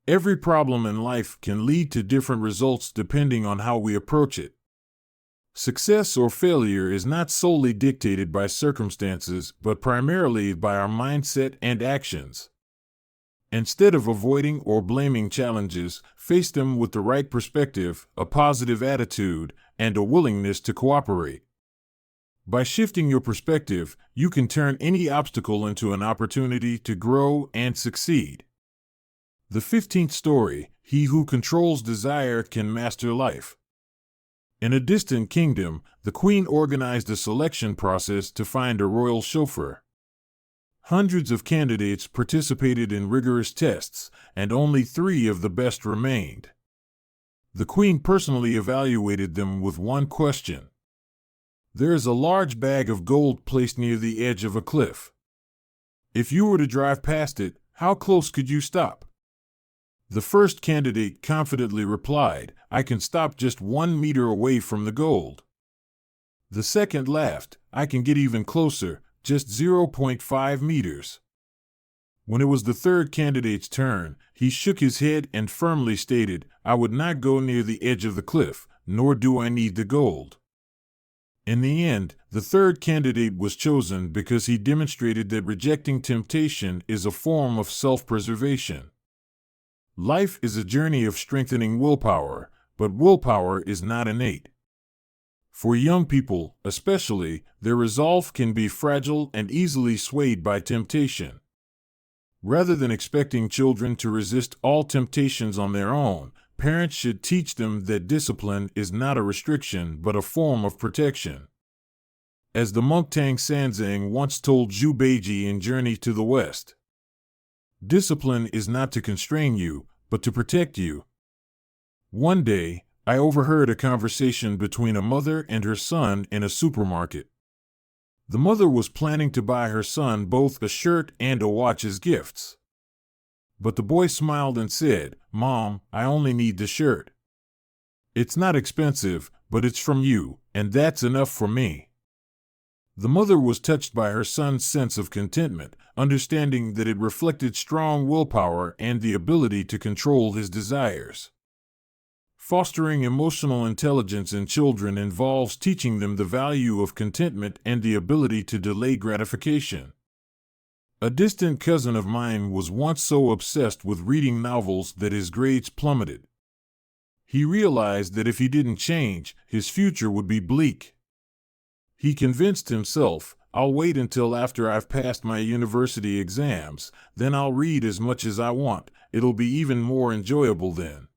Every problem in life can lead to different results depending on how we approach it. Success or failure is not solely dictated by circumstances, but primarily by our mindset and actions. Instead of avoiding or blaming challenges, face them with the right perspective, a positive attitude, and a willingness to cooperate. By shifting your perspective, you can turn any obstacle into an opportunity to grow and succeed. The 15th story: He who controls desire can master life. In a distant kingdom, the queen organized a selection process to find a royal chauffeur. Hundreds of candidates participated in rigorous tests, and only 3 of the best remained. The queen personally evaluated them with one question. There is a large bag of gold placed near the edge of a cliff. If you were to drive past it, how close could you stop? The first candidate confidently replied, I can stop just 1 meter away from the gold. The second laughed, I can get even closer, just 0.5 meters. When it was the third candidate's turn, he shook his head and firmly stated, I would not go near the edge of the cliff, nor do I need the gold. In the end, the third candidate was chosen because he demonstrated that rejecting temptation is a form of self-preservation. Life is a journey of strengthening willpower, but willpower is not innate. For young people, especially, their resolve can be fragile and easily swayed by temptation. Rather than expecting children to resist all temptations on their own, parents should teach them that discipline is not a restriction but a form of protection. As the monk Tang Sanzang once told Zhu Beiji in Journey to the West, discipline is not to constrain you, but to protect you. One day, I overheard a conversation between a mother and her son in a supermarket. The mother was planning to buy her son both a shirt and a watch as gifts. But the boy smiled and said, Mom, I only need the shirt. It's not expensive, but it's from you, and that's enough for me." The mother was touched by her son's sense of contentment, understanding that it reflected strong willpower and the ability to control his desires. Fostering emotional intelligence in children involves teaching them the value of contentment and the ability to delay gratification. A distant cousin of mine was once so obsessed with reading novels that his grades plummeted. He realized that if he didn't change, his future would be bleak. He convinced himself, "I'll wait until after I've passed my university exams, then I'll read as much as I want. It'll be even more enjoyable then."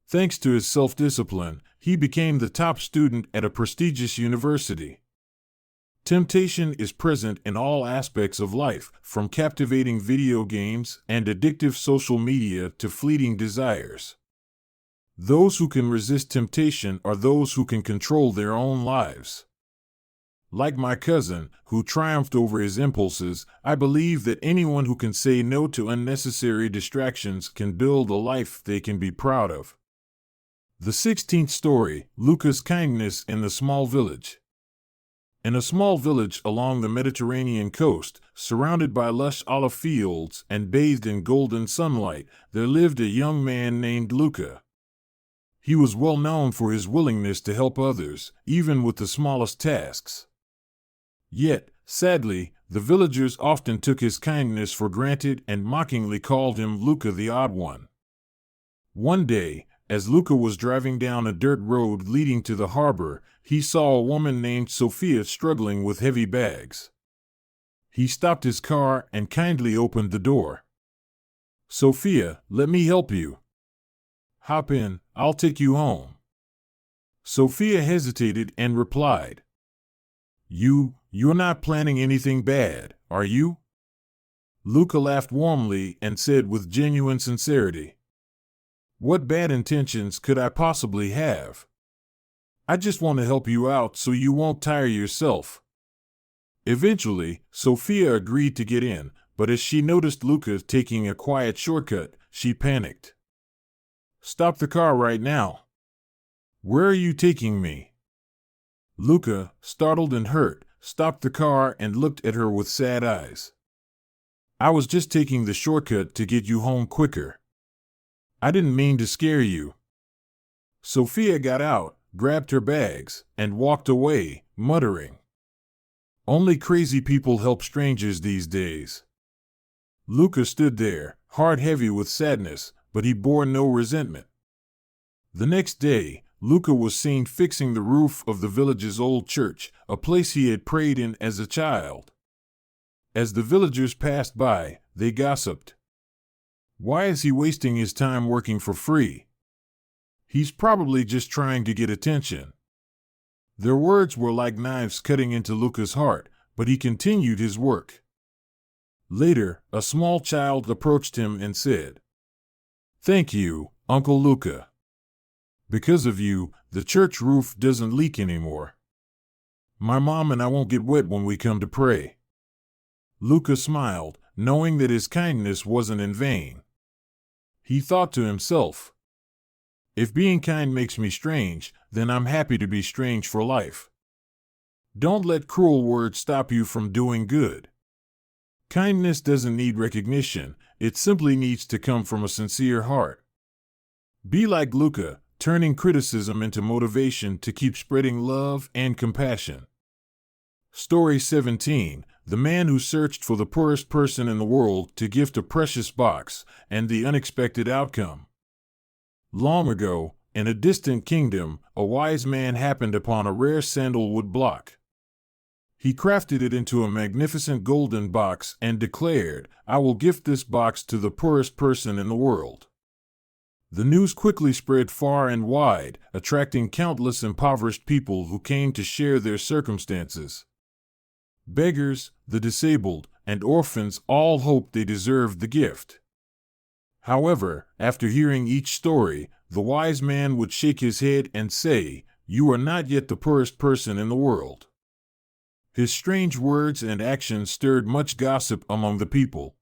Thanks to his self-discipline, he became the top student at a prestigious university. Temptation is present in all aspects of life, from captivating video games and addictive social media to fleeting desires. Those who can resist temptation are those who can control their own lives. Like my cousin, who triumphed over his impulses, I believe that anyone who can say no to unnecessary distractions can build a life they can be proud of. The 16th story, Luca's kindness in the small village. In a small village along the Mediterranean coast, surrounded by lush olive fields and bathed in golden sunlight, there lived a young man named Luca. He was well known for his willingness to help others, even with the smallest tasks. Yet, sadly, the villagers often took his kindness for granted and mockingly called him Luca the Odd One. One day, as Luca was driving down a dirt road leading to the harbor, he saw a woman named Sophia struggling with heavy bags. He stopped his car and kindly opened the door. "Sophia, let me help you." "Hop in, I'll take you home." Sophia hesitated and replied, You're not planning anything bad, are you?" Luca laughed warmly and said with genuine sincerity, "What bad intentions could I possibly have? I just want to help you out so you won't tire yourself." Eventually, Sophia agreed to get in, but as she noticed Luca taking a quiet shortcut, she panicked. "Stop the car right now. Where are you taking me?" Luca, startled and hurt, stopped the car and looked at her with sad eyes. "I was just taking the shortcut to get you home quicker. I didn't mean to scare you." Sophia got out, grabbed her bags, and walked away, muttering, "Only crazy people help strangers these days." Luca stood there, heart heavy with sadness, but he bore no resentment. The next day, Luca was seen fixing the roof of the village's old church, a place he had prayed in as a child. As the villagers passed by, they gossiped. "Why is he wasting his time working for free? He's probably just trying to get attention." Their words were like knives cutting into Luca's heart, but he continued his work. Later, a small child approached him and said, "Thank you, Uncle Luca. Because of you, the church roof doesn't leak anymore. My mom and I won't get wet when we come to pray." Luca smiled, knowing that his kindness wasn't in vain. He thought to himself, "If being kind makes me strange, then I'm happy to be strange for life." Don't let cruel words stop you from doing good. Kindness doesn't need recognition, it simply needs to come from a sincere heart. Be like Luca, turning criticism into motivation to keep spreading love and compassion. Story 17, the man who searched for the poorest person in the world to gift a precious box, and the unexpected outcome. Long ago, in a distant kingdom, a wise man happened upon a rare sandalwood block. He crafted it into a magnificent golden box and declared, "I will gift this box to the poorest person in the world." The news quickly spread far and wide, attracting countless impoverished people who came to share their circumstances. Beggars, the disabled, and orphans all hoped they deserved the gift. However, after hearing each story, the wise man would shake his head and say, "You are not yet the poorest person in the world." His strange words and actions stirred much gossip among the people.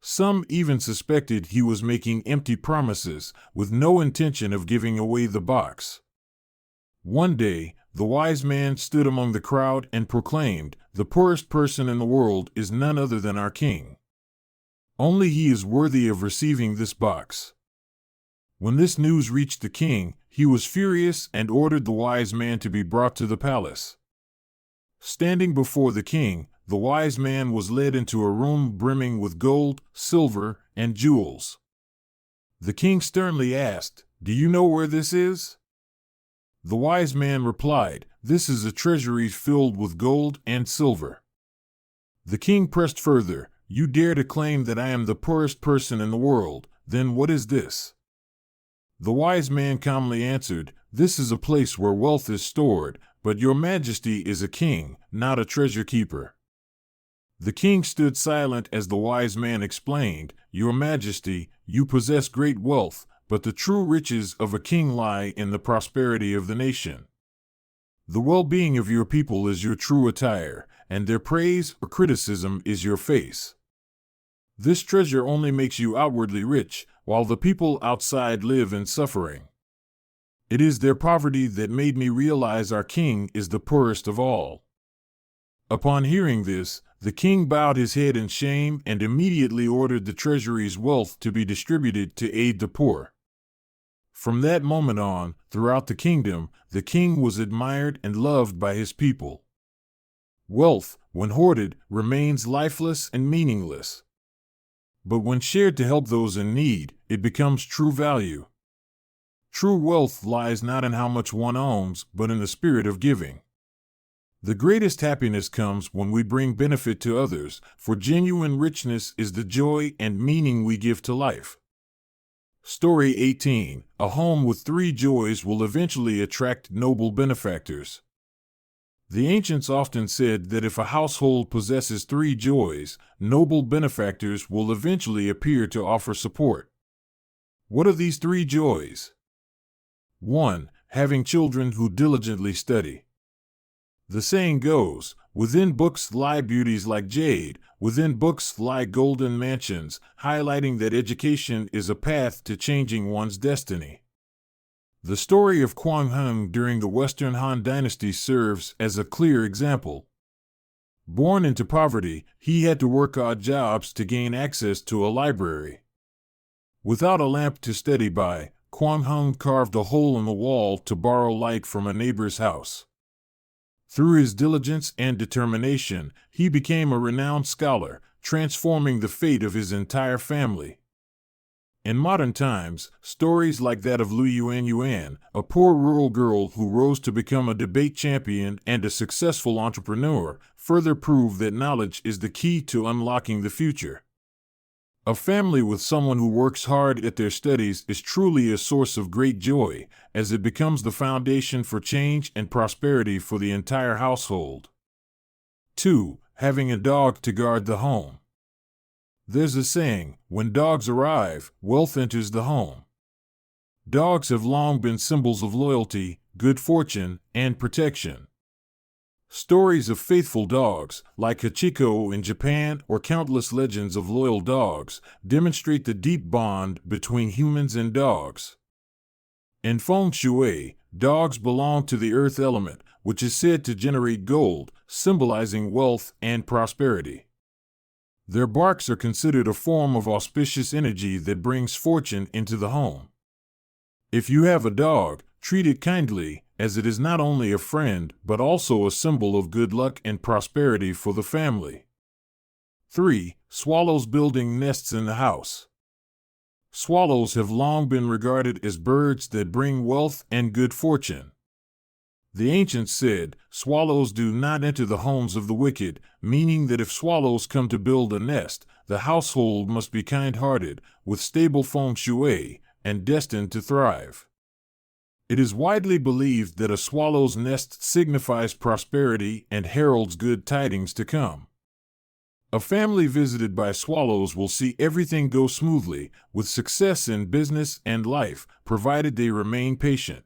Some even suspected he was making empty promises, with no intention of giving away the box. One day, the wise man stood among the crowd and proclaimed, "The poorest person in the world is none other than our king. Only he is worthy of receiving this box." When this news reached the king, he was furious and ordered the wise man to be brought to the palace. Standing before the king, the wise man was led into a room brimming with gold, silver, and jewels. The king sternly asked, "Do you know where this is?" The wise man replied, "This is a treasury filled with gold and silver." The king pressed further, "You dare to claim that I am the poorest person in the world, then what is this?" The wise man calmly answered, "This is a place where wealth is stored, but your majesty is a king, not a treasure keeper." The king stood silent as the wise man explained, "Your majesty, you possess great wealth, but the true riches of a king lie in the prosperity of the nation. The well-being of your people is your true attire, and their praise or criticism is your face. This treasure only makes you outwardly rich, while the people outside live in suffering. It is their poverty that made me realize our king is the poorest of all." Upon hearing this, the king bowed his head in shame and immediately ordered the treasury's wealth to be distributed to aid the poor. From that moment on, throughout the kingdom, the king was admired and loved by his people. Wealth, when hoarded, remains lifeless and meaningless. But when shared to help those in need, it becomes true value. True wealth lies not in how much one owns, but in the spirit of giving. The greatest happiness comes when we bring benefit to others, for genuine richness is the joy and meaning we give to life. Story 18. A home with 3 joys will eventually attract noble benefactors. The ancients often said that if a household possesses 3 joys, noble benefactors will eventually appear to offer support. What are these 3 joys? 1. Having children who diligently study. The saying goes, "Within books lie beauties like jade, within books lie golden mansions," highlighting that education is a path to changing one's destiny. The story of Quang Hung during the Western Han Dynasty serves as a clear example. Born into poverty, he had to work odd jobs to gain access to a library. Without a lamp to study by, Quang Hung carved a hole in the wall to borrow light from a neighbor's house. Through his diligence and determination, he became a renowned scholar, transforming the fate of his entire family. In modern times, stories like that of Lu Yuan, a poor rural girl who rose to become a debate champion and a successful entrepreneur, further prove that knowledge is the key to unlocking the future. A family with someone who works hard at their studies is truly a source of great joy, as it becomes the foundation for change and prosperity for the entire household. 2. Having a dog to guard the home. There's a saying, when dogs arrive, wealth enters the home. Dogs have long been symbols of loyalty, good fortune, and protection. Stories of faithful dogs, like Hachiko in Japan or countless legends of loyal dogs, demonstrate the deep bond between humans and dogs. In Feng Shui, dogs belong to the earth element, which is said to generate gold, symbolizing wealth and prosperity. Their barks are considered a form of auspicious energy that brings fortune into the home. If you have a dog, treat it kindly, as it is not only a friend but also a symbol of good luck and prosperity for the family. 3. Swallows building nests in the house. Swallows have long been regarded as birds that bring wealth and good fortune. The ancients said, "Swallows do not enter the homes of the wicked," meaning that if swallows come to build a nest, the household must be kind-hearted, with stable feng shui, and destined to thrive. It is widely believed that a swallow's nest signifies prosperity and heralds good tidings to come. A family visited by swallows will see everything go smoothly, with success in business and life, provided they remain patient.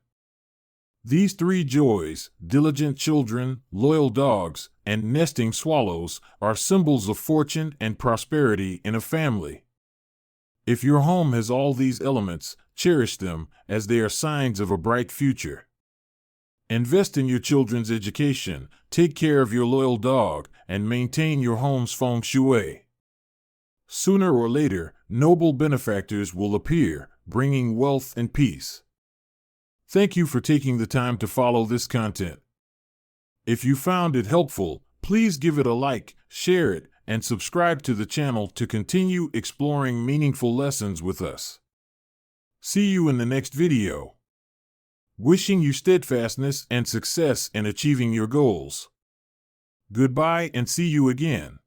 These 3 joys, diligent children, loyal dogs, and nesting swallows, are symbols of fortune and prosperity in a family. If your home has all these elements, cherish them, as they are signs of a bright future. Invest in your children's education, take care of your loyal dog, and maintain your home's feng shui. Sooner or later, noble benefactors will appear, bringing wealth and peace. Thank you for taking the time to follow this content. If you found it helpful, please give it a like, share it, and subscribe to the channel to continue exploring meaningful lessons with us. See you in the next video. Wishing you steadfastness and success in achieving your goals. Goodbye and see you again.